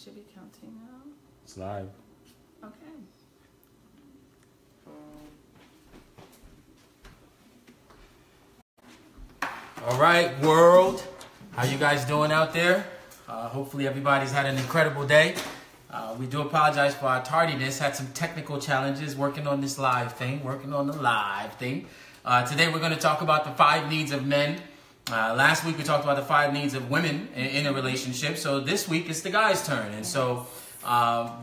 Should be counting now. It's live. Okay. All right, world. How you guys doing out there? Hopefully everybody's had an incredible day. We do apologize for our tardiness. Had some technical challenges working on this live thing, Today we're going to talk about the 5 needs of men. Last week we talked about the 5 needs of women in a relationship. So this week it's the guy's turn. And so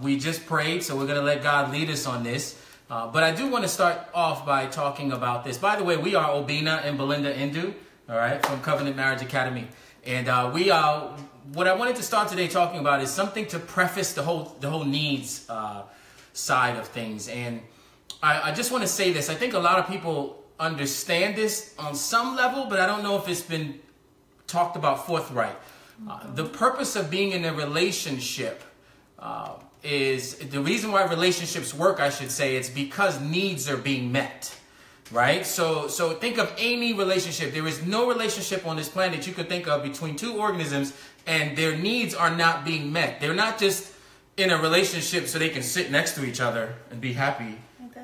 we just prayed, so we're going to let God lead us on this. But I do want to start off by talking about this. By the way, we are Obina and Belinda Indu, all right, from Covenant Marriage Academy. And what I wanted to start today talking about is something to preface the whole needs side of things. And I just want to say this. I think a lot of people understand this on some level, but I don't know if it's been talked about forthright. The purpose of being in a relationship is the reason why relationships work, I should say, it's because needs are being met. Right? So think of any relationship. There is no relationship on this planet you could think of between 2 organisms and their needs are not being met. They're not just in a relationship so they can sit next to each other and be happy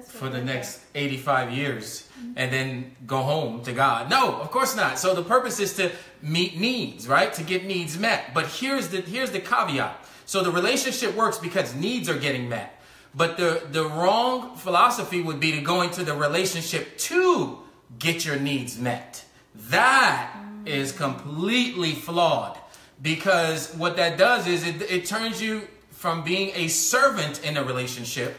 for the next 85 years and then go home to God. No, of course not. So the purpose is to meet needs, right? To get needs met. But here's the caveat. So the relationship works because needs are getting met. But the wrong philosophy would be to go into the relationship to get your needs met. That is completely flawed, because what that does is it turns you from being a servant in a relationship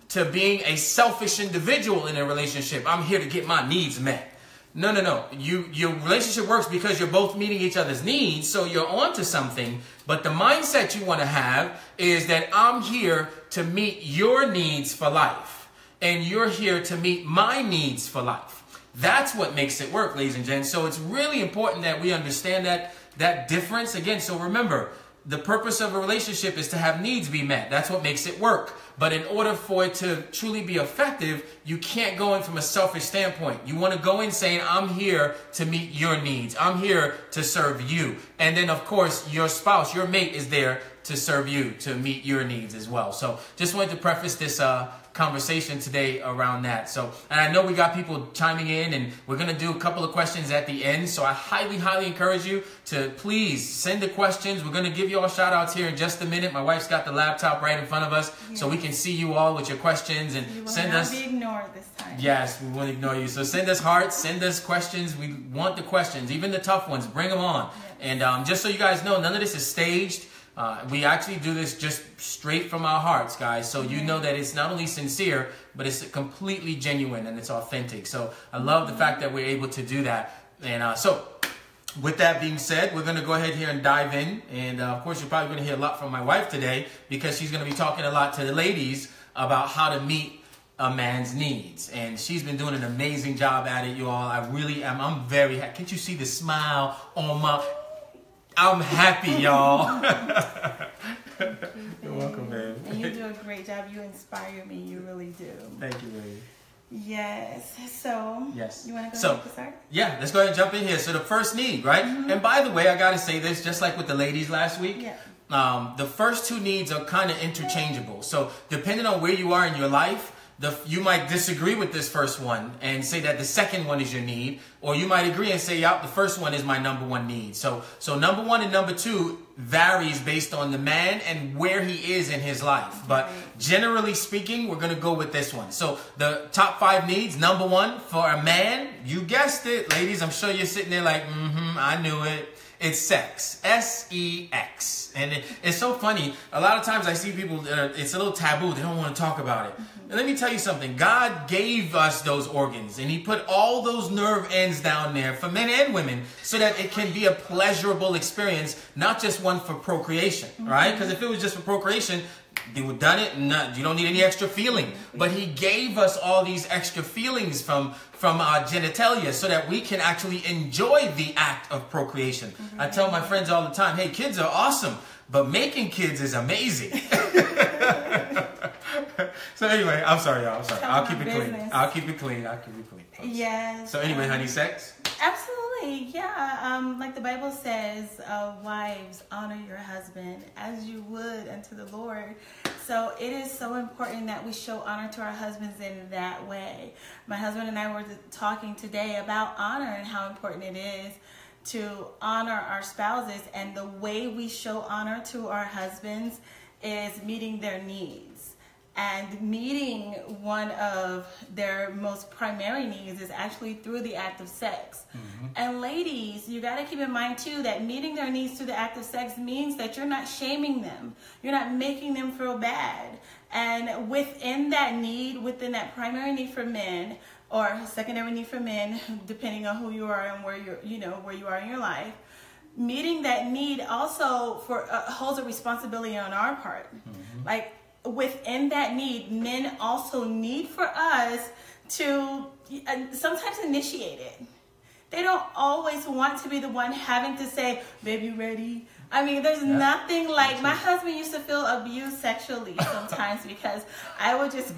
to being a selfish individual in a relationship. I'm here to get my needs met. No. Your relationship works because you're both meeting each other's needs, so you're onto something. But the mindset you want to have is that I'm here to meet your needs for life, and you're here to meet my needs for life. That's what makes it work, ladies and gents. So it's really important that we understand that difference. Again, so remember, the purpose of a relationship is to have needs be met. That's what makes it work. But in order for it to truly be effective, you can't go in from a selfish standpoint. You want to go in saying, I'm here to meet your needs. I'm here to serve you. And then, of course, your spouse, your mate is there to serve you, to meet your needs as well. So just wanted to preface this conversation today around that. So, and I know we got people chiming in, and we're going to do a couple of questions at the end. So I highly encourage you to please send the questions. We're going to give you all shout outs here in just a minute. My wife's got the laptop right in front of us, so we can see you all with your questions, and send us. You will not be ignored this time. Yes, we won't ignore you. So send us hearts, send us questions. We want the questions, even the tough ones. Bring them on. Yes. And just so you guys know, none of this is staged. We actually do this just straight from our hearts, guys. So you know that it's not only sincere, but it's completely genuine and it's authentic. So I love the fact that we're able to do that. And so with that being said, we're going to go ahead here and dive in. And of course, you're probably going to hear a lot from my wife today, because she's going to be talking a lot to the ladies about how to meet a man's needs. And she's been doing an amazing job at it, you all. I really am. I'm very happy. Can't you see the smile on my... I'm happy, y'all. You're welcome, man. And you do a great job. You inspire me. You really do. Thank you, baby. Yes. So, yes. You want to go ahead and start? Yeah, let's go ahead and jump in here. So the first need, right? And by the way, I got to say this, just like with the ladies last week. Yeah. The first 2 needs are kind of interchangeable. So depending on where you are in your life, you might disagree with this first one and say that the second one is your need, or you might agree and say, yep, the first one is my number 1 need. So number 1 and number 2 varies based on the man and where he is in his life. But generally speaking, we're going to go with this one. So the top 5 needs, number 1 for a man, you guessed it, ladies. I'm sure you're sitting there like, I knew it. It's sex. S-E-X. And it's so funny. A lot of times I see people, it's a little taboo. They don't want to talk about it. And let me tell you something. God gave us those organs, and he put all those nerve ends down there for men and women so that it can be a pleasurable experience, not just one for procreation, right? Because if it was just for procreation, they would have done it, and you don't need any extra feeling. But he gave us all these extra feelings from our genitalia so that we can actually enjoy the act of procreation. I tell my friends all the time, hey, kids are awesome, but making kids is amazing. So anyway, I'm sorry, y'all. I'm sorry. I'll keep it clean. I'll keep it clean. Yes. So anyway, honey, sex? Absolutely. Absolutely, yeah. Like the Bible says, wives, honor your husband as you would unto the Lord. So it is so important that we show honor to our husbands in that way. My husband and I were talking today about honor and how important it is to honor our spouses. And the way we show honor to our husbands is meeting their needs. And meeting one of their most primary needs is actually through the act of sex. Mm-hmm. And ladies, you got to keep in mind too that meeting their needs through the act of sex means that you're not shaming them. You're not making them feel bad. And within that need, within that primary need for men or secondary need for men, depending on who you are and where where you are in your life, meeting that need also holds a responsibility on our part. Mm-hmm. Like, within that need, men also need for us to sometimes initiate it. They don't always want to be the one having to say, baby, ready? I mean, there's nothing like, my husband used to feel abused sexually sometimes because I would just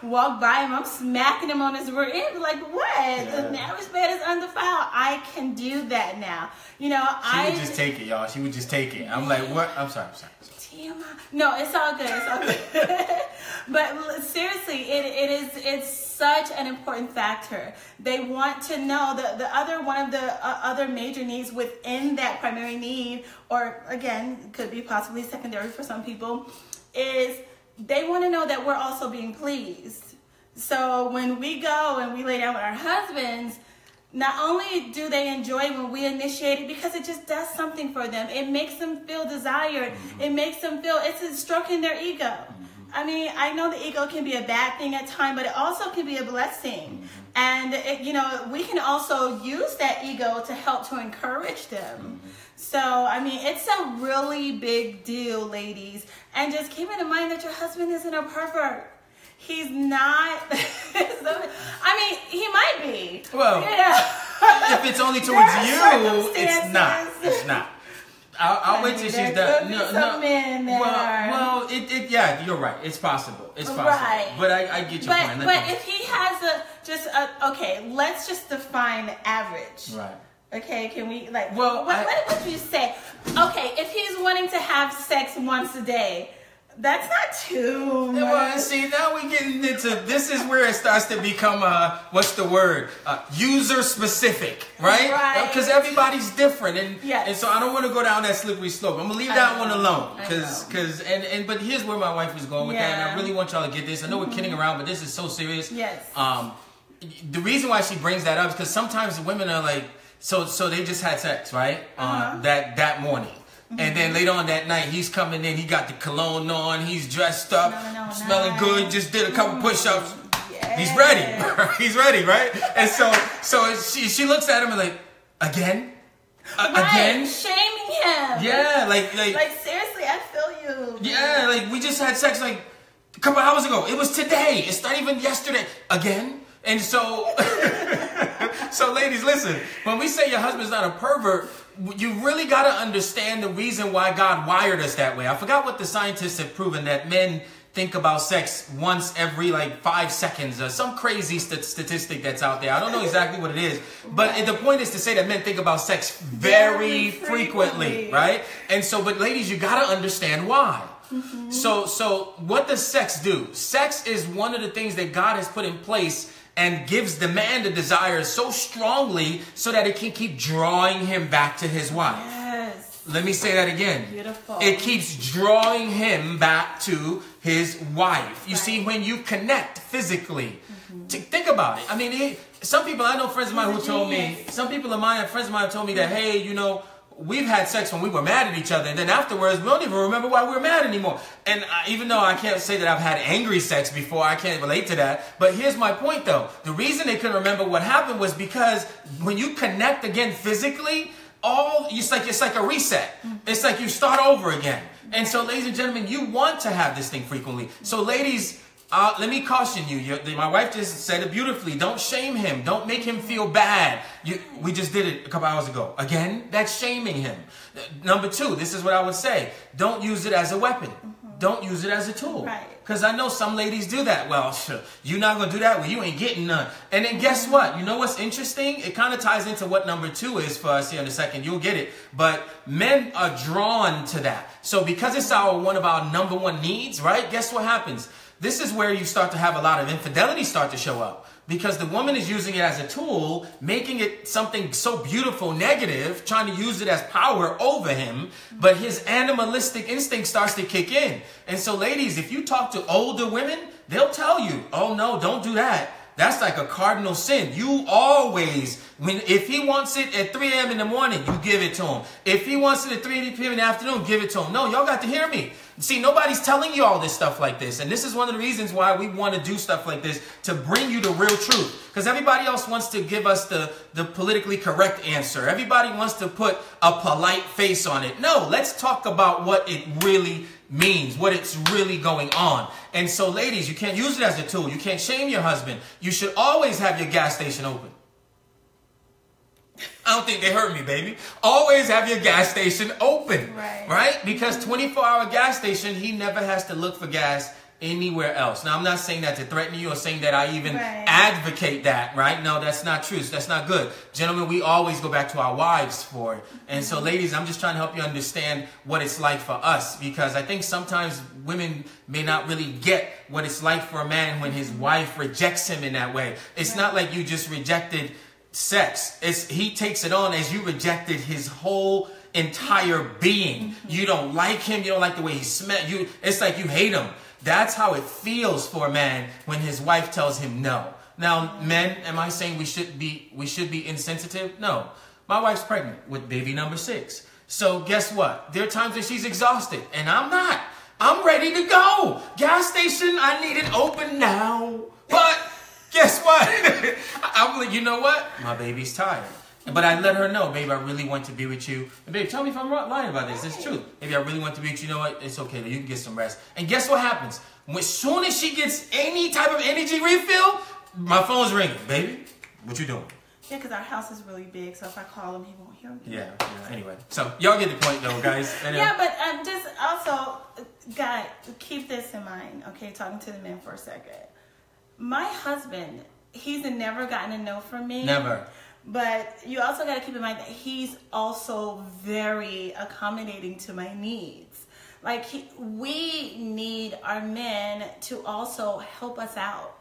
walk by him, I'm smacking him on his rear end, like, what? Yeah. The marriage bed is undefiled. I can do that now. She would just take it, y'all. She would just take it. I'm like, what? I'm sorry. No, it's all good. It's all good. But seriously, it's such an important factor. They want to know one of the other major needs within that primary need, or again, could be possibly secondary for some people, is they want to know that we're also being pleased. So when we go and we lay down with our husbands, not only do they enjoy when we initiate it, because it just does something for them. It makes them feel desired. Mm-hmm. It makes them feel, it's stroking their ego. Mm-hmm. I mean, I know the ego can be a bad thing at times, but it also can be a blessing. Mm-hmm. And, we can also use that ego to help to encourage them. Mm-hmm. So, I mean, it's a really big deal, ladies. And just keep in mind that your husband isn't a pervert. He's not. I mean, he might be. Well, if it's only towards you, it's not. It's not. I'll wait till she's done. No. Well, yeah, you're right. It's possible. It's possible. Right. But I get your point. But if he has okay, let's just define average. Right. Okay, can we what would you say? Okay, if he's wanting to have sex once a day, that's not too much. Well, see, now we're getting into, this is where it starts to become, what's the word? User specific, right? Right. Because everybody's different. And so I don't want to go down that slippery slope. I'm going to leave that one alone. But here's where my wife was going with that. And I really want y'all to get this. I know we're kidding around, but this is so serious. Yes. The reason why she brings that up is because sometimes the women are like, so they just had sex, right? That morning. And then later on that night, he's coming in. He got the cologne on. He's dressed up, smelling good. Just did a couple push-ups. Yes. He's ready. He's ready, right? And so she looks at him and like, again, again, shaming him. Yeah, like seriously, I feel you. Yeah, like we just had sex like a couple hours ago. It was today. It's not even yesterday. Again. And so, ladies, listen. When we say your husband's not a pervert, you really got to understand the reason why God wired us that way. I forgot what the scientists have proven, that men think about sex once every 5 seconds or some crazy statistic that's out there. I don't know exactly what it is, but the point is to say that men think about sex very frequently, right? And so, but ladies, you got to understand why. Mm-hmm. So what does sex do? Sex is one of the things that God has put in place and gives the man the desire so strongly so that it can keep drawing him back to his wife. Yes. Let me say that again. Beautiful. It keeps drawing him back to his wife. You see, when you connect physically, think about it. I mean, some people, I know friends of mine who told me, friends of mine have told me that, hey, we've had sex when we were mad at each other, and then afterwards, we don't even remember why we were mad anymore. And even though I can't say that I've had angry sex before, I can't relate to that. But here's my point, though. The reason they couldn't remember what happened was because when you connect again physically, it's like a reset. It's like you start over again. And so, ladies and gentlemen, you want to have this thing frequently. So, ladies, let me caution you. My wife just said it beautifully. Don't shame him. Don't make him feel bad. We just did it a couple hours ago. Again, that's shaming him. Number 2, this is what I would say. Don't use it as a weapon. Don't use it as a tool. Right. Because I know some ladies do that. Well, sure, you're not going to do that? Well, you ain't getting none. And then guess what? You know what's interesting? It kind of ties into what number 2 is for us here in a second. You'll get it. But men are drawn to that. So because it's one of our number 1 needs, right? Guess what happens? This is where you start to have a lot of infidelity start to show up. Because the woman is using it as a tool, making it something so beautiful, negative, trying to use it as power over him. But his animalistic instinct starts to kick in. And so, ladies, if you talk to older women, they'll tell you, oh, no, don't do that. That's like a cardinal sin. You always, if he wants it at 3 a.m. in the morning, you give it to him. If he wants it at 3 p.m. in the afternoon, give it to him. No, y'all got to hear me. See, nobody's telling you all this stuff like this. And this is one of the reasons why we want to do stuff like this, to bring you the real truth. Because everybody else wants to give us the politically correct answer. Everybody wants to put a polite face on it. No, let's talk about what it really means, what it's really going on. And so, ladies, you can't use it as a tool. You can't shame your husband. You should always have your gas station open. I don't think they heard me, baby. Always have your gas station open, right? Because 24-hour gas station, he never has to look for gas anywhere else. Now, I'm not saying that to threaten you or saying that I even advocate that, right? No, that's not true. That's not good. Gentlemen, we always go back to our wives for it. And so, ladies, I'm just trying to help you understand what it's like for us, because I think sometimes women may not really get what it's like for a man when his wife rejects him in that way. It's not like you just rejected sex. He takes it on as you rejected his whole entire being. You don't like him. You don't like the way he smells. It's like you hate him. That's how it feels for a man when his wife tells him no. Now, men, am I saying we should be insensitive? No. My wife's pregnant with baby number 6. So guess what? There are times that she's exhausted, and I'm not. I'm ready to go. Gas station, I need it open now. But guess what? I'm like, you know what? My baby's tired. But I let her know, babe, I really want to be with you. And babe, tell me if I'm lying about this. It's true. Baby, I really want to be with you. You know what? It's okay. You can get some rest. And guess what happens? As soon as she gets any type of energy refill, my phone's ringing. Baby, what you doing? Yeah, because our house is really big, so if I call him, he won't hear me. Yeah. Anyway, so y'all get the point, though, guys. Anyway. Yeah, but just also, guys, keep this in mind, okay? Talking to the men for a second. My husband, he's never gotten a no from me. Never. But you also got to keep in mind that he's also very accommodating to my needs. Like, we need our men to also help us out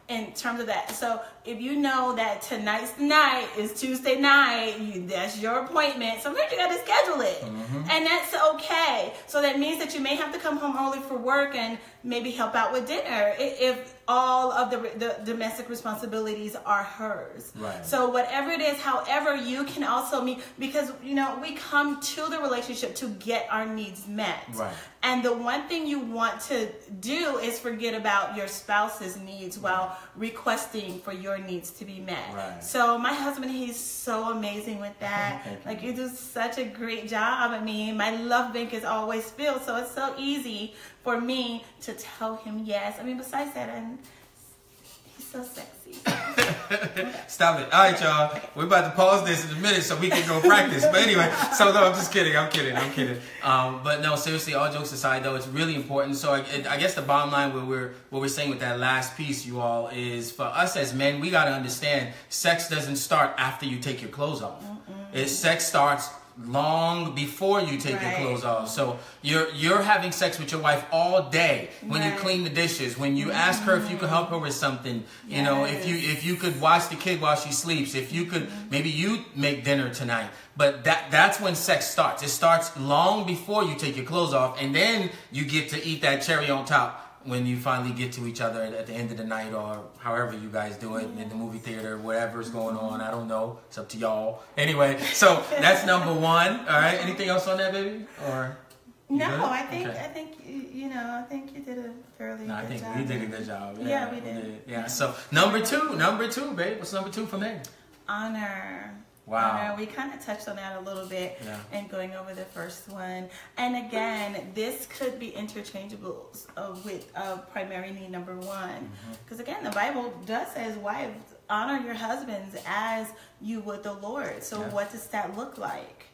in terms of that. So if you know that tonight's the night is Tuesday night, that's your appointment. Sometimes you got to schedule it. And that's okay. So that means that you may have to come home early for work and maybe help out with dinner if all of the domestic responsibilities are hers. So whatever it is, however you can also meet, because, you know, we come to the relationship to get our needs met. And the one thing you want to do is forget about your spouse's needs while requesting for your needs to be met. So my husband, he's so amazing with that. Like, you do such a great job. I mean, my love bank is always filled, so it's so easy for me to tell him yes. I mean, besides that, and he's so sexy. Stop it. All right, y'all. We're about to pause this in a minute so we can go practice. But anyway, so no, I'm just kidding. I'm kidding. But no, seriously, all jokes aside, though, it's really important. So I guess the bottom line, what we're saying with that last piece, you all, is for us as men, we got to understand sex doesn't start after you take your clothes off. Sex starts long before you take your clothes off. So you're having sex with your wife all day when you clean the dishes, when you ask her if you could help her with something, you know, if you could watch the kid while she sleeps, if you could, maybe you make dinner tonight. But that's when sex starts. It starts long before you take your clothes off, and then you get to eat that cherry on top when you finally get to each other at the end of the night, or however you guys do it in the movie theater, whatever's going on. I don't know. It's up to y'all. Anyway, so that's number 1. All right. Anything else on that, baby? Or no, I think you did a fairly good job. I think we did a good job. Yeah, we did. Yeah. So number two, babe. What's number 2 for men? Honor. Wow. Honor. We kind of touched on that a little bit in going over the first one. And again, this could be interchangeable with primary need number 1. Because again, the Bible does say, wives, honor your husbands as you would the Lord. So what does that look like?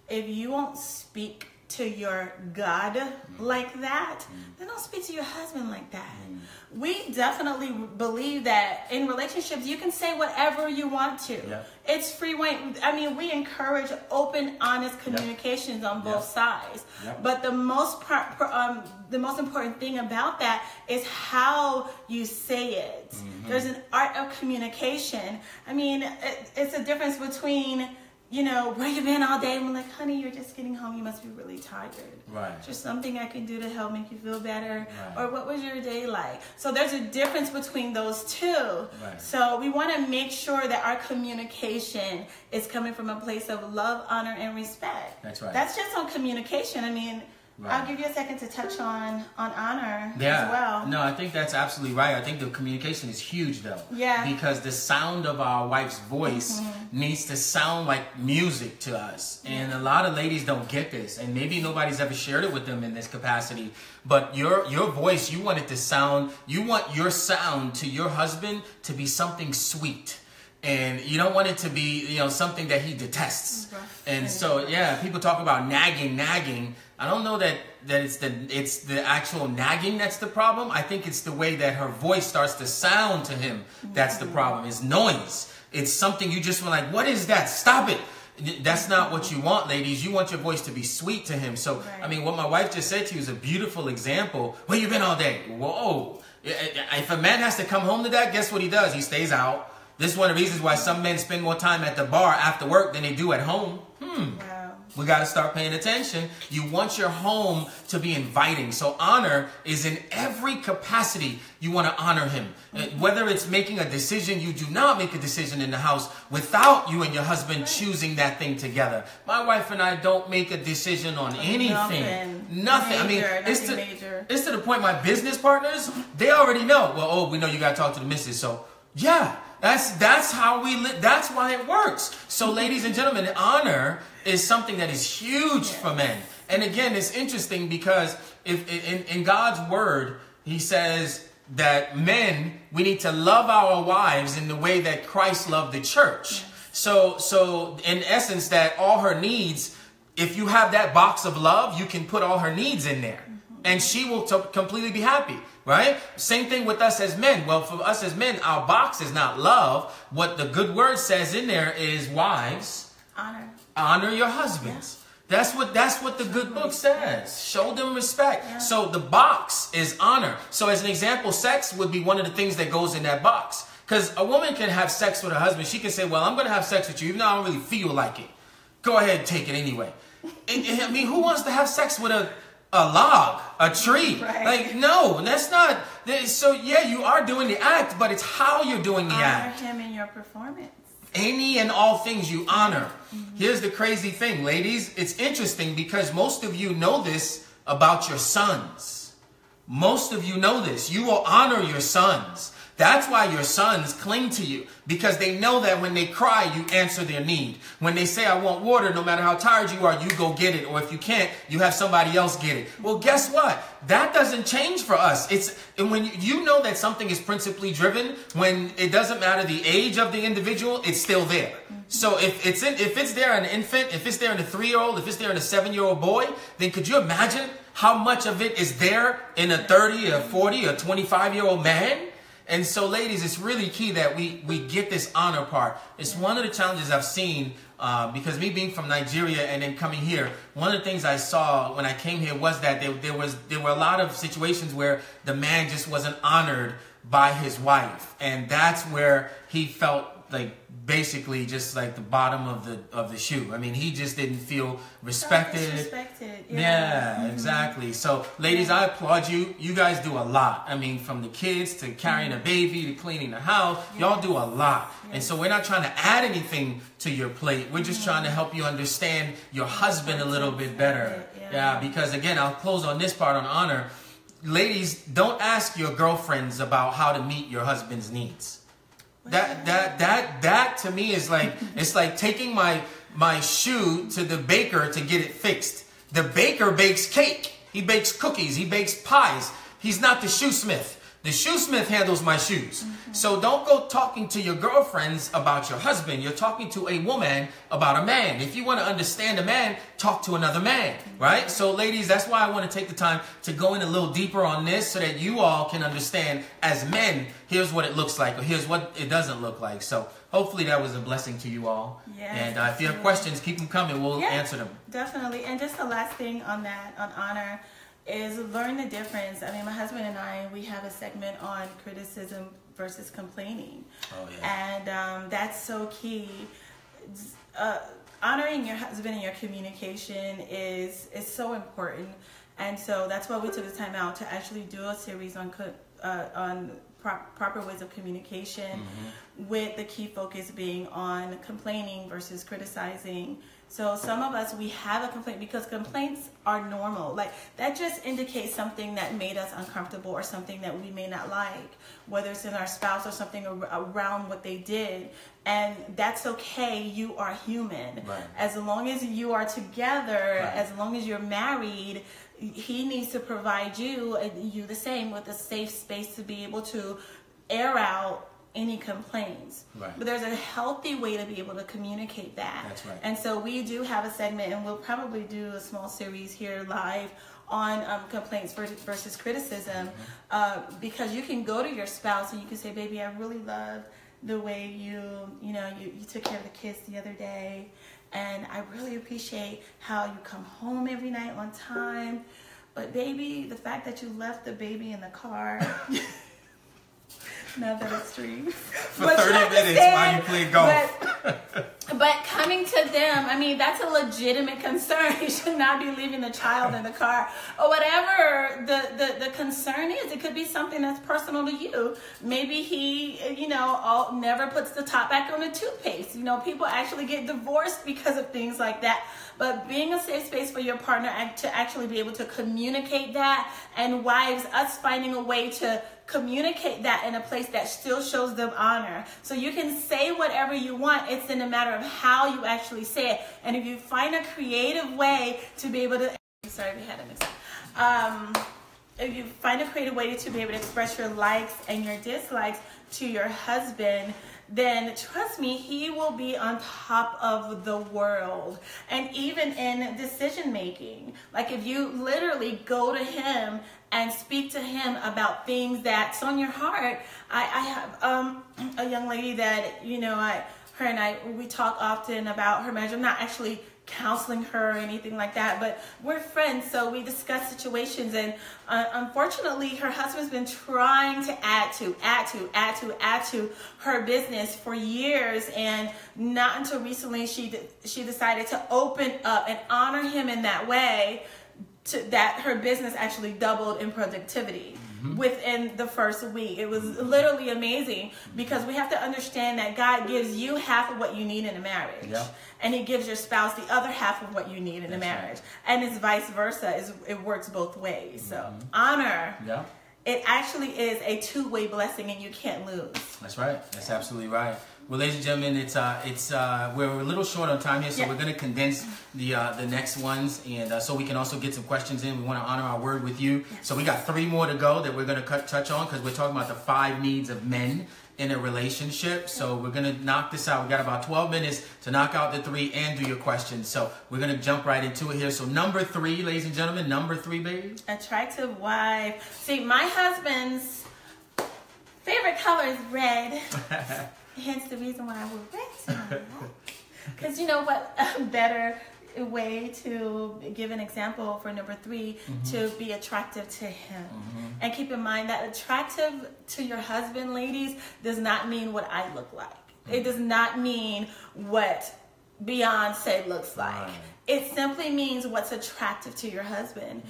If you won't speak to your God like that, then don't speak to your husband like that. We definitely believe that in relationships, you can say whatever you want to. Yeah. It's free reign. I mean, we encourage open, honest communications on both sides. Yep. But the most important thing about that is how you say it. There's an art of communication. I mean, it's a difference between, you know, where you been all day? And we're like, honey, you're just getting home. You must be really tired. Right. Is there something I can do to help make you feel better? Right. Or what was your day like? So there's a difference between those two. Right. So we want to make sure that our communication is coming from a place of love, honor, and respect. That's right. That's just on communication. I mean, Right. I'll give you a second to touch on honor as Yeah. well. No, I think that's absolutely right. I think the communication is huge, though. Yeah. Because the sound of our wife's voice needs to sound like music to us. And a lot of ladies don't get this. And maybe nobody's ever shared it with them in this capacity. But your voice, you want it to sound, you want your sound to your husband to be something sweet. And you don't want it to be, you know, something that he detests. And so, yeah, people talk about nagging. I don't know that it's the actual nagging that's the problem. I think it's the way that her voice starts to sound to him that's the problem. It's noise. It's something you just were like, what is that? Stop it. That's not what you want, ladies. You want your voice to be sweet to him. So, I mean, what my wife just said to you is a beautiful example. Where you been all day? Whoa. If a man has to come home to that, guess what he does? He stays out. This is one of the reasons why some men spend more time at the bar after work than they do at home. Wow. We got to start paying attention. You want your home to be inviting. So honor is in every capacity. You want to honor him. Whether it's making a decision, you do not make a decision in the house without you and your husband choosing that thing together. My wife and I don't make a decision on anything. Nothing. Major, it's to the point my business partners, they already know. Well, we know you got to talk to the missus. So yeah. That's how we live. That's why it works. So, ladies and gentlemen, honor is something that is huge for men. And again, it's interesting because if in God's word, He says that men, we need to love our wives in the way that Christ loved the church. So in essence, that all her needs, if you have that box of love, you can put all her needs in there, and she will completely be happy. Right? Same thing with us as men. Well, for us as men, our box is not love. What the good word says in there is, wives, honor your husbands. Yeah. That's what the good book says. Show them respect. Yeah. So the box is honor. So as an example, sex would be one of the things that goes in that box. Because a woman can have sex with her husband. She can say, well, I'm going to have sex with you even though I don't really feel like it. Go ahead and take it anyway. I mean, who wants to have sex with a log, a tree? Right. Like, no, that's not. So yeah, you are doing the act, but it's how you're doing the act. Honor him in your performance. Any and all things you honor. Here's the crazy thing, ladies. It's interesting because most of you know this about your sons. Most of you know this. You will honor your sons. That's why your sons cling to you, because they know that when they cry, you answer their need. When they say, I want water, no matter how tired you are, you go get it. Or if you can't, you have somebody else get it. Well, guess what? That doesn't change for us. And when you know that something is principally driven, when it doesn't matter the age of the individual, it's still there. So if it's there in an infant, if it's there in a 3-year-old, if it's there in a 7-year-old boy, then could you imagine how much of it is there in a 30, a 40, a 25-year-old man? And so, ladies, it's really key that we get this honor part. It's one of the challenges I've seen because me being from Nigeria and then coming here, one of the things I saw when I came here was that there were a lot of situations where the man just wasn't honored by his wife. And that's where he felt like basically just like the bottom of the shoe. I mean, he just didn't feel respected. Yeah, exactly. So, ladies, I applaud you. You guys do a lot. I mean, from the kids to carrying a baby to cleaning the house, y'all do a lot. And so we're not trying to add anything to your plate. We're just trying to help you understand your husband a little bit better. Yeah, because again, I'll close on this part on honor. Ladies, don't ask your girlfriends about how to meet your husband's needs. That to me is like, it's like taking my shoe to the baker to get it fixed. The baker bakes cake. He bakes cookies. He bakes pies. He's not the shoesmith. The shoesmith handles my shoes. So don't go talking to your girlfriends about your husband. You're talking to a woman about a man. If you want to understand a man, talk to another man, right? So ladies, that's why I want to take the time to go in a little deeper on this so that you all can understand as men, here's what it looks like or here's what it doesn't look like. So hopefully that was a blessing to you all. Yes, and if you have questions, keep them coming. We'll answer them. Definitely. And just the last thing on that, on honor, is learn the difference. I mean, my husband and I, we have a segment on criticism versus complaining. Oh, yeah. And that's so key. Honoring your husband and your communication is so important. And so that's why we took the time out to actually do a series on proper ways of communication, with the key focus being on complaining versus criticizing. So some of us, we have a complaint because complaints are normal. Like, that just indicates something that made us uncomfortable or something that we may not like, whether it's in our spouse or something around what they did. And that's okay. You are human. Right. As long as you are together, as long as you're married, he needs to provide you, and you the same, with a safe space to be able to air out any complaints. Right. But there's a healthy way to be able to communicate that. That's right. And so we do have a segment, and we'll probably do a small series here live on complaints versus criticism, because you can go to your spouse and you can say, baby, I really love the way you took care of the kids the other day, and I really appreciate how you come home every night on time, but baby, the fact that you left the baby in the car not that extreme. For 30 minutes while you play golf. But coming to them, I mean, that's a legitimate concern. You should not be leaving the child in the car. Or whatever the concern is. It could be something that's personal to you. Maybe he, never puts the top back on the toothpaste. People actually get divorced because of things like that. But being a safe space for your partner to actually be able to communicate that, and wives, us finding a way to communicate that in a place that still shows them honor. So you can say whatever you want. It's in a matter of how you actually say it. And if you find a creative way to be able to, if you find a creative way to be able to express your likes and your dislikes to your husband, then trust me, he will be on top of the world. And even in decision making, like if you literally go to him and speak to him about things that's on your heart. I have a young lady that, her and I, we talk often about her marriage. I'm not actually counseling her or anything like that, but we're friends, so we discuss situations, and unfortunately her husband's been trying to add to her business for years, and not until recently she decided to open up and honor him in that way, that her business actually doubled in productivity within the first week. It was literally amazing, because we have to understand that God gives you half of what you need in a marriage, and he gives your spouse the other half of what you need in a marriage, and it's vice versa. It works both ways. So honor, it actually is a two-way blessing, and you can't lose. That's right. That's absolutely right. Well, ladies and gentlemen, it's we're a little short on time here, so we're going to condense the next ones, and so we can also get some questions in. We want to honor our word with you. So we got 3 more to go that we're going to touch on, because we're talking about the 5 needs of men in a relationship. So we're going to knock this out. We got about 12 minutes to knock out the 3 and do your questions. So we're going to jump right into it here. So number 3, ladies and gentlemen, number 3, baby. Attractive wife. See, my husband's favorite color is red. Hence the reason why I wear red tonight. Because you know what? A better way to give an example for number 3, to be attractive to him. And keep in mind that attractive to your husband, ladies, does not mean what I look like. It does not mean what Beyonce looks like. Right. It simply means what's attractive to your husband.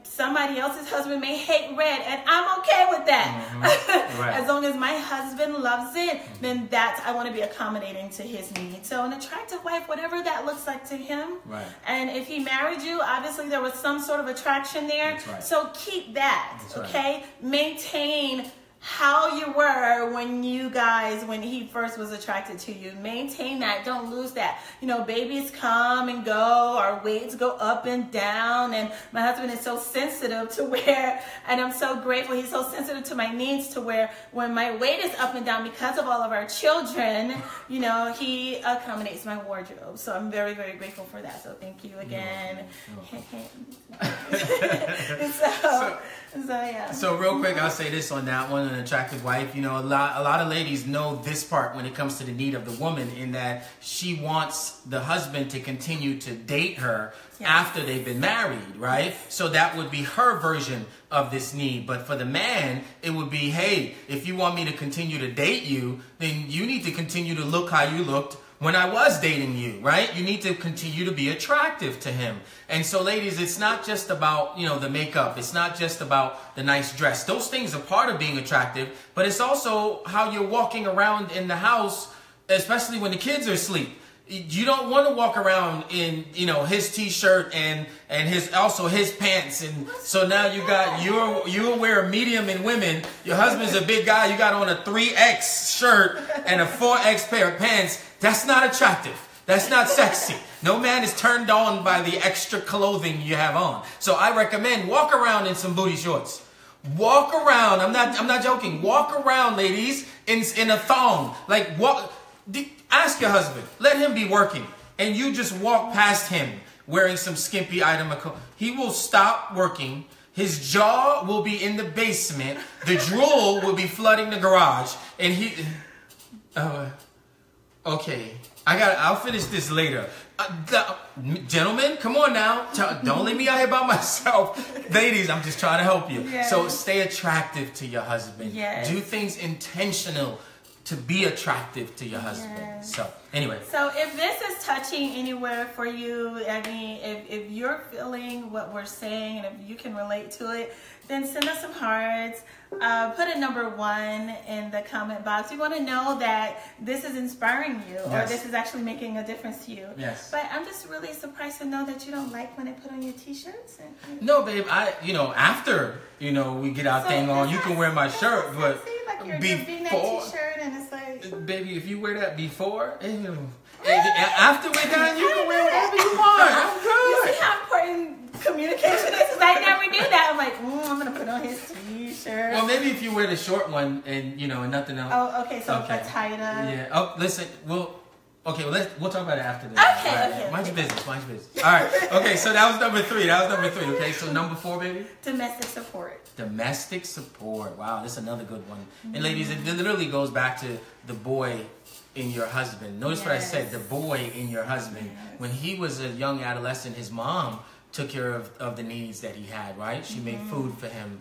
Somebody else's husband may hate red, and I'm okay with that. Right. As long as my husband loves it, then I want to be accommodating to his needs. So an attractive wife, whatever that looks like to him. Right. And if he married you, obviously there was some sort of attraction there. That's right. So keep that, okay? Right. Maintain how you were when he first was attracted to you. Maintain that. Don't lose that. You know, babies come and go, our weights go up and down, and my husband is so sensitive to where, and I'm so grateful, he's so sensitive to my needs to where when my weight is up and down because of all of our children, you know, he accommodates my wardrobe. So I'm very, very grateful for that. So thank you again. So real quick, I'll say this on that one, an attractive wife. You know, a lot of ladies know this part when it comes to the need of the woman, in that she wants the husband to continue to date her after they've been married, right? So that would be her version of this need. But for the man, it would be, hey, if you want me to continue to date you, then you need to continue to look how you looked when I was dating you, right? You need to continue to be attractive to him. And so, ladies, it's not just about, you know, the makeup. It's not just about the nice dress. Those things are part of being attractive, but it's also how you're walking around in the house, especially when the kids are asleep. You don't want to walk around in, you know, his t-shirt and his pants, and so now you wear a medium in women. Your husband's a big guy. You got on a 3X shirt and a 4X pair of pants. That's not attractive. That's not sexy. No man is turned on by the extra clothing you have on. So I recommend walk around in some booty shorts. Walk around. I'm not joking. Walk around, ladies, in a thong. Like walk. Ask your husband. Let him be working, and you just walk past him wearing some skimpy item. He will stop working. His jaw will be in the basement. The drool will be flooding the garage, and he. Okay, I'll finish this later. Gentlemen, come on now. Don't leave me out here by myself. Ladies, I'm just trying to help you. Yes. So stay attractive to your husband. Yes. Do things intentional to be attractive to your husband. Yes. So anyway. So if this is touching anywhere for you, I mean, if you're feeling what we're saying and if you can relate to it, then send us some hearts. Put a number 1 in the comment box. We want to know that this is inspiring you, or this is actually making a difference to you. Yes. But I'm just really surprised to know that you don't like when I put on your t-shirts. No, babe. After we get our thing on, you can wear my shirt, but you're being that t-shirt and it's like, baby, if you wear that before, after we're done, you can wear whatever you want. I'm good. You see how important communication is? Because I never knew that. I'm like, I'm gonna put on his t-shirt. Well, maybe if you wear the short one and and nothing else. Oh, okay. So a tighter. Yeah. Oh, listen. We'll talk about it after this. Okay. Mind your business. All right. Okay. So that was number 3. Okay. So number 4, baby. Domestic support. Domestic support. Wow, that's another good one. Mm-hmm. And ladies, it literally goes back to the boy in your husband. Notice what I said, the boy in your husband. Yes. When he was a young adolescent, his mom took care of the needs that he had, right? She made food for him.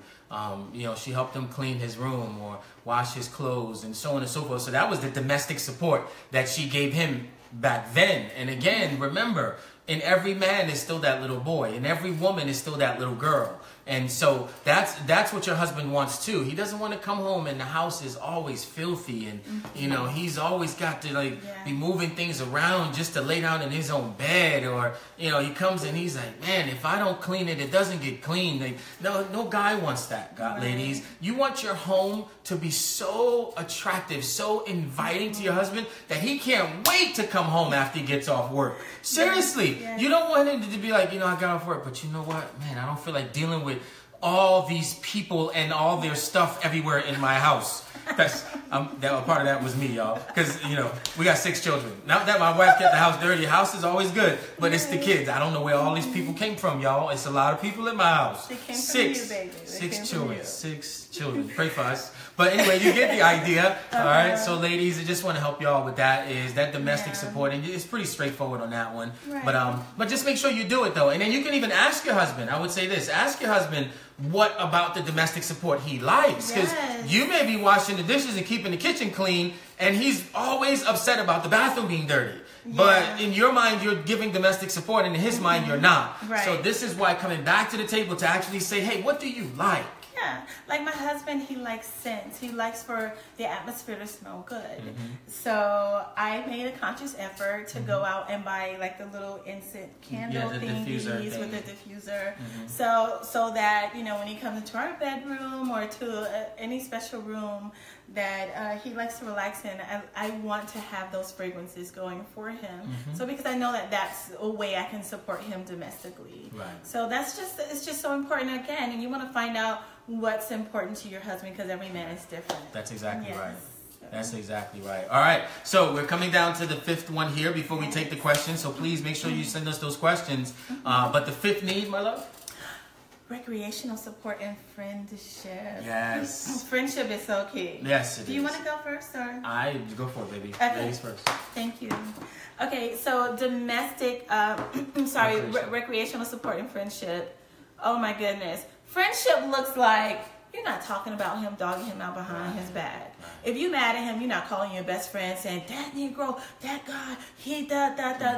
She helped him clean his room or wash his clothes and so on and so forth. So that was the domestic support that she gave him back then. And again, remember, in every man is still that little boy, and every woman is still that little girl. And so that's what your husband wants too. He doesn't want to come home and the house is always filthy, and he's always got to be moving things around just to lay down in his own bed, or he comes and he's like, man, if I don't clean it, it doesn't get clean. No guy wants that, ladies. You want your home to be so attractive, so inviting to your husband that he can't wait to come home after he gets off work. Seriously, you don't want him to be like, I got off work, but you know what, man, I don't feel like dealing with all these people and all their stuff everywhere in my house. Part of that was me, y'all, because we got 6 children. Not that my wife kept the house dirty. The house is always good, but it's the kids. I don't know where all these people came from, y'all. It's a lot of people in my house. They came from you, baby. 6 children. 6 children. Pray for us. But anyway, you get the idea. All right. So, ladies, I just want to help y'all with that. Is that domestic support, and it's pretty straightforward on that one. Right. But just make sure you do it though, and then you can even ask your husband. I would say this: ask your husband what about the domestic support he likes, because you may be washing the dishes and keeping the kitchen clean, and he's always upset about the bathroom being dirty. But in your mind, you're giving domestic support, and in his mind, you're not. Right. So this is why coming back to the table to actually say, hey, what do you like? Yeah, like my husband, he likes scents. He likes for the atmosphere to smell good. So I made a conscious effort to go out and buy like the little incense candle thingies with the diffuser. So that, you know, when he comes into our bedroom or to any special room that he likes to relax in, I want to have those fragrances going for him. So because I know that that's a way I can support him domestically. Right. So it's just so important again, and you want to find out what's important to your husband because every man is different. That's exactly right. So. That's exactly right. All right. So we're coming down to the fifth one here before we take the questions. So please make sure you send us those questions. But the fifth need, my love? Recreational support and friendship. Yes. Friendship is so key. Yes, it is. Do you want to go first, or? I go for it, baby. Okay. Ladies first. Thank you. Okay, so domestic, recreational support and friendship. Oh my goodness. Friendship looks like you're not talking about him, dogging him out behind his back. If you mad at him, you're not calling your best friend saying, that Negro, that guy, he da.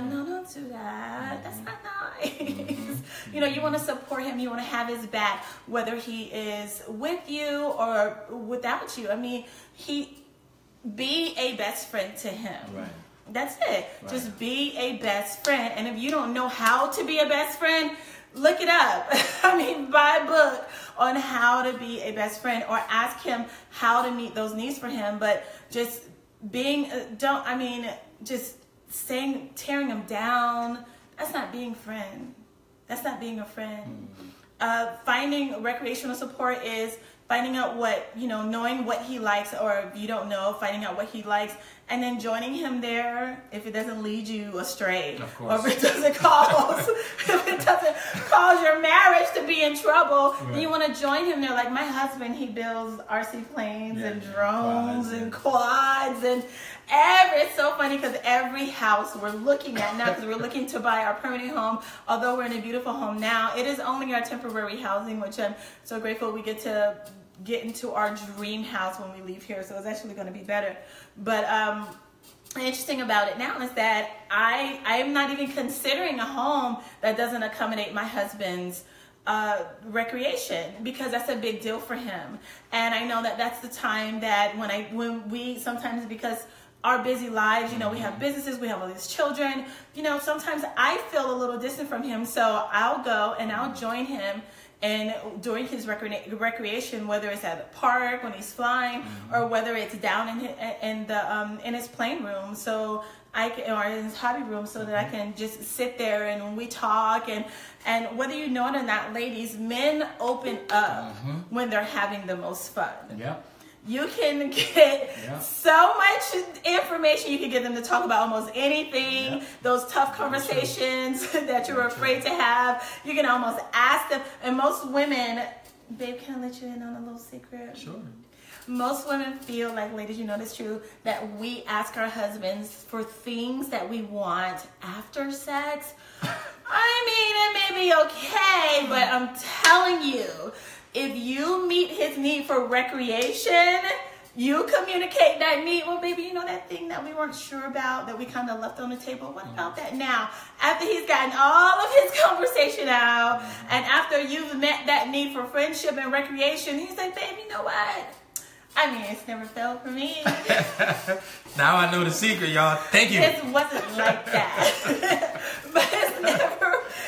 No, don't do that. That's not nice. You know, you want to support him. You want to have his back, whether he is with you or without you. I mean, be a best friend to him. Right. That's it. Right. Just be a best friend. And if you don't know how to be a best friend, look it up. I mean, buy a book on how to be a best friend or ask him how to meet those needs for him. But just tearing him down, that's not being friend. That's not being a friend. Finding recreational support is finding out knowing what he likes, or if you don't know, finding out what he likes, and then joining him there if it doesn't lead you astray, or if it doesn't cause your marriage to be in trouble. Right. Then you want to join him there. Like my husband, he builds RC planes and drones and quads and it's so funny because every house we're looking at now, because we're looking to buy our permanent home, although we're in a beautiful home now, it is only our temporary housing, which I'm so grateful we get to get into our dream house when we leave here. So it's actually going to be better. But the interesting about it now is that I am not even considering a home that doesn't accommodate my husband's recreation, because that's a big deal for him. And I know that that's the time that when we sometimes, because our busy lives, we have businesses, we have all these children, sometimes I feel a little distant from him. So I'll go and I'll join him and during his recreation, whether it's at the park when he's flying, or whether it's down in his playing room, or in his hobby room, so that I can just sit there and we talk. And whether you know it or not, ladies, men open up when they're having the most fun. Yeah. You can get so much information. You can get them to talk about almost anything. Yep. Those tough conversations that you're afraid to have, you can almost ask them. And most women, babe, can I let you in on a little secret? Sure. Most women feel like, ladies, you know that's true, that we ask our husbands for things that we want after sex. I mean, it may be okay, but I'm telling you, if you meet his need for recreation, you communicate that need. Well, baby, that thing that we weren't sure about, that we kind of left on the table. What about that now? After he's gotten all of his conversation out, and after you've met that need for friendship and recreation, he's like, baby, you know what? I mean, it's never felt for me. Now I know the secret, y'all. Thank you. It wasn't like that. But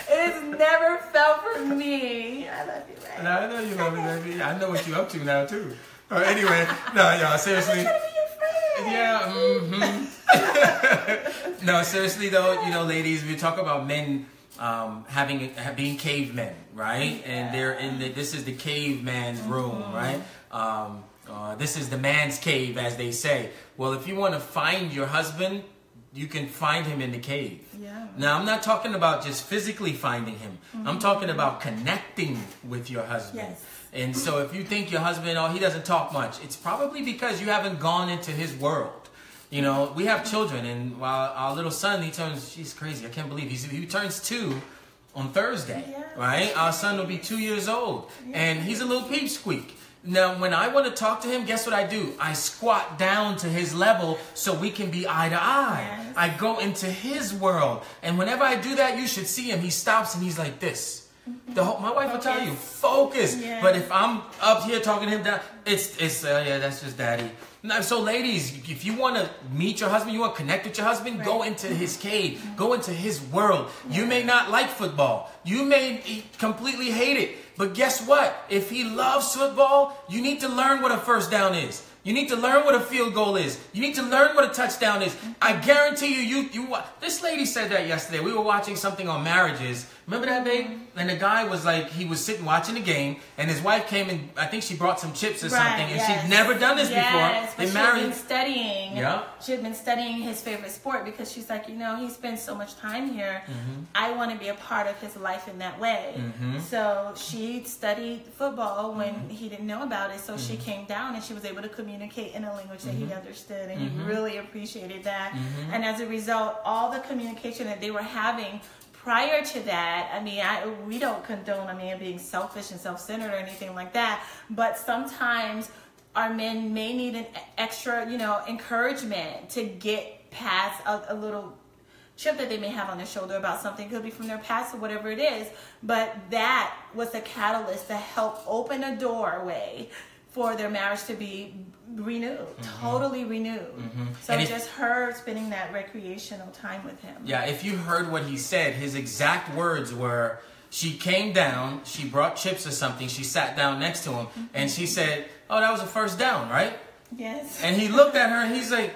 it's never felt for me. I love you, right? No, I know you love me, baby. I know what you're up to now, too. Anyway, no, y'all, seriously. I'm trying to be your friend. Yeah, No, seriously, though, ladies, we talk about men being cavemen, right? Yeah. And they're this is the caveman's room, right? This is the man's cave, as they say. Well, if you want to find your husband, you can find him in the cave. Yeah. Now, I'm not talking about just physically finding him. I'm talking about connecting with your husband. Yes. And so if you think your husband, he doesn't talk much, it's probably because you haven't gone into his world. We have children, and while our little son, she's crazy, I can't believe he turns 2 on Thursday, right? Our son will be 2 years old, and he's a little peepsqueak. Now, when I want to talk to him, guess what I do? I squat down to his level so we can be eye to eye. Yes. I go into his world. And whenever I do that, you should see him. He stops and he's like this. My wife will tell you, Focus. focus. Yeah. But if I'm up here talking to him down, it's yeah, that's just daddy. Now, so ladies, if you want to meet your husband, you want to connect with your husband, go into his cave, go into his world. You may not like football. You may completely hate it. But guess what? If he loves football, you need to learn what a first down is. You need to learn what a field goal is. You need to learn what a touchdown is. I guarantee you, this lady said that yesterday. We were watching something on marriages. Remember that, babe? And the guy was like, he was sitting watching the game, and his wife came and I think she brought some chips or something, and she'd never done this before. They married. She'd been studying. Yeah. She had been studying his favorite sport because she's like, he spends so much time here. I want to be a part of his life in that way. So she studied football when he didn't know about it. So she came down and she was able to communicate in a language that he understood, and he really appreciated that. And as a result, all the communication that they were having prior to that, I mean, we don't condone being selfish and self-centered or anything like that, but sometimes our men may need an extra, encouragement to get past a little chip that they may have on their shoulder about something. It could be from their past or whatever it is, but that was a catalyst to help open a doorway for their marriage to be renewed, totally renewed. So just her spending that recreational time with him. Yeah, if you heard what he said, his exact words were, she came down, she brought chips or something, she sat down next to him, and she said, oh, that was a first down, right? Yes. And he looked at her and he's like,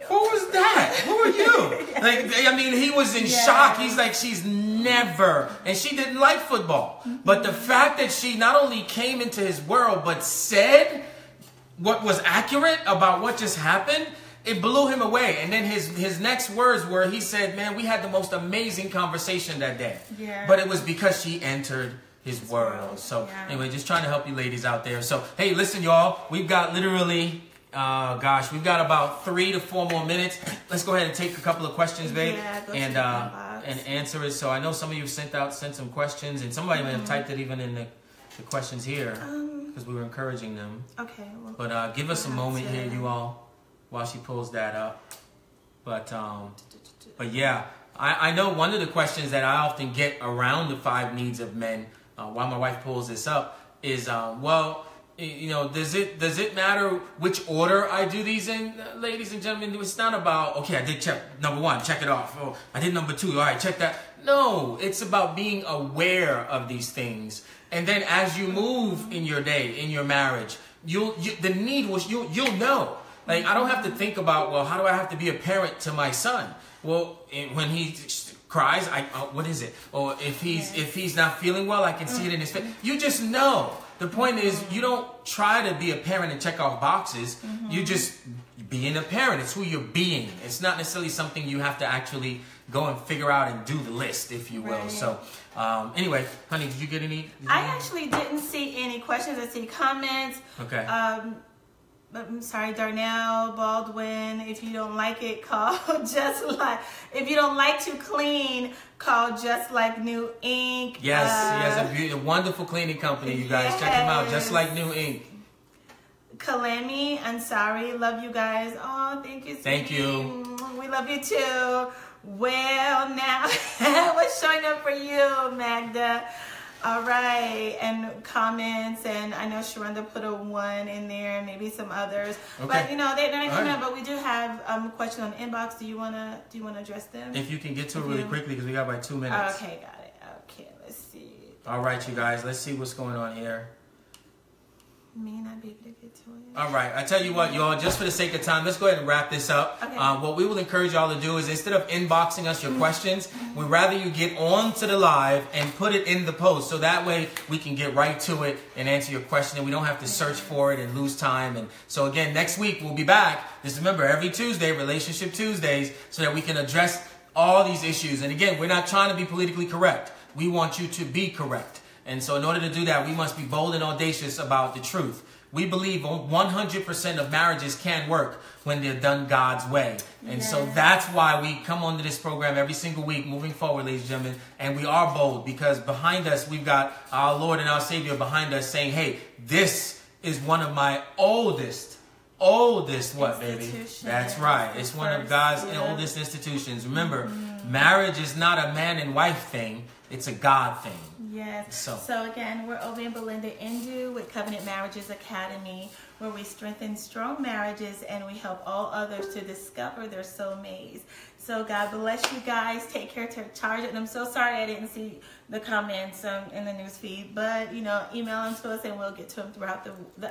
who was that? Who are you? He was in shock. He's like, she's never, and she didn't like football. But the fact that she not only came into his world, but said what was accurate about what just happened, it blew him away. And then his next words were, he said, man, we had the most amazing conversation that day. Yeah. But it was because she entered his world. So anyway, just trying to help you ladies out there. So, hey, listen, y'all, we've got literally... we've got about 3 to 4 more minutes. Let's go ahead and take a couple of questions, babe, and answer it. So I know some of you sent some questions, and somebody may have typed it even in the questions here because we were encouraging them. Okay. Well, but give us a moment here, you all, while she pulls that up. But yeah, I know one of the questions that I often get around the 5 needs of men while my wife pulls this up is, does it matter which order I do these in? Ladies and gentlemen, it's not about, okay, I did check number 1, check it off. Oh, I did number 2, all right, check that. No, it's about being aware of these things. And then as you move in your day, in your marriage, you'll know. Like, I don't have to think about, well, how do I have to be a parent to my son? Well, when he cries, what is it? Or if he's not feeling well, I can see it in his face. You just know. The point is, you don't try to be a parent and check off boxes. You just being a parent. It's who you're being. It's not necessarily something you have to actually go and figure out and do the list, if you will. Right. So, anyway, honey, did you get any? I actually didn't see any questions. I see comments. Okay. I'm sorry, Darnell Baldwin. If you don't like it, call Just Like. If you don't like to clean, call Just Like New Ink. Yes, he has a wonderful cleaning company. You guys check him out. Just Like New Ink. Kalemi Ansari, love you guys. Oh, thank you. Thank you. We love you too. Well, now what's showing up for you, Magda? All right, and comments, and I know Sharonda put a 1 in there, and maybe some others. Okay. But they're not coming up. But we do have a question on the inbox. Do you wanna address them? If you can get to it really quickly, because we got about 2 minutes. Okay, got it. Okay, let's see. All right, you guys, let's see what's going on here. May not be able to get to it. All right, I tell you what, y'all, just for the sake of time, let's go ahead and wrap this up. Okay. What we will encourage y'all to do is, instead of inboxing us your questions, we'd rather you get on to the live and put it in the post, so that way we can get right to it and answer your question, and we don't have to search for it and lose time. And so again, next week we'll be back. Just remember, every Tuesday, Relationship Tuesdays, so that we can address all these issues. And again, we're not trying to be politically correct. We want you to be correct. And so in order to do that, we must be bold and audacious about the truth. We believe 100% of marriages can work when they're done God's way. And so that's why we come onto this program every single week moving forward, ladies and gentlemen. And we are bold because behind us, we've got our Lord and our Savior behind us saying, hey, this is one of my oldest what, baby? That's right. It's one of God's oldest institutions. Remember, marriage is not a man and wife thing. It's a God thing. Yes. So again, we're Obi and Belinda Indu with Covenant Marriages Academy, where we strengthen strong marriages and we help all others to discover their soulmates. So God bless you guys. Take care, take charge. And I'm so sorry I didn't see the comments in the news feed, but email them to us and we'll get to them throughout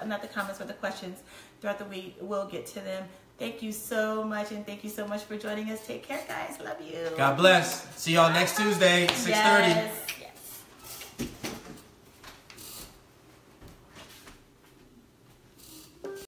not the comments, but the questions throughout the week. We'll get to them. Thank you so much, and thank you so much for joining us. Take care, guys. Love you. God bless. See y'all next Tuesday, 6:30. Yes.